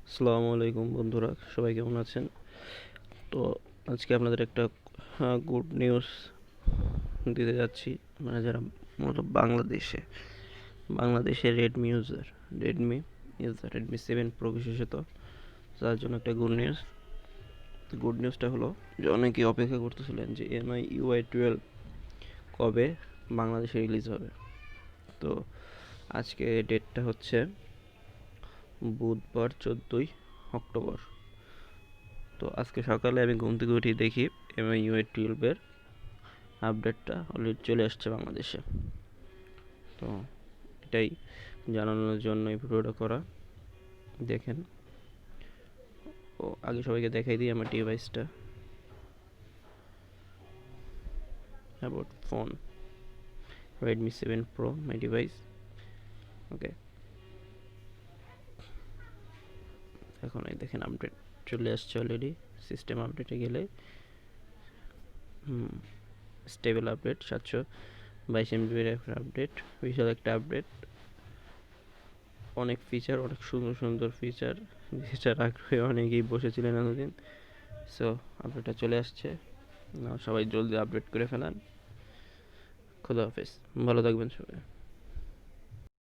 আসসালামু আলাইকুম বন্ধুরা, সবাই কেমন আছেন? তো আজকে আপনাদের একটা গুড নিউজ দিতে যাচ্ছি। মানে যারা মূলত বাংলাদেশে রেডমি 7 প্রো বিশেষত, তার জন্য একটা গুড নিউজটা হলো যে অনেকেই অপেক্ষা করতেছিলেন যে MI UI 12 কবে বাংলাদেশে রিলিজ হবে। তো আজকে ডেটটা হচ্ছে বুধবার 14ই অক্টোবর। তো আজকে সকালে আমি ঘুম থেকে উঠে দেখি MI UI 12 আপডেটটা অলরেডি চলে আসছে বাংলাদেশে। তো এটাই জানানোর জন্য এই ভিডিওটা করা। দেখেন, ও আগে সবাইকে দেখাই দিই আমার ডিভাইসটা। About phone, Redmi 7 Pro my device. Okay, এখন এই দেখেন আপডেট চলে আসছে অলরেডি। সিস্টেম আপডেটে গেলে স্টেবল আপডেট 722 MB একটা আপডেট, বিশাল একটা আপডেট। অনেক ফিচার, অনেক সুন্দর সুন্দর ফিচার, যেটার আগ্রহে অনেকেই বসেছিলেন এতদিন। সো আপডেটটা চলে আসছে, সবাই জলদি আপডেট করে ফেলান। খোদা হাফেজ, ভালো থাকবেন সবাই।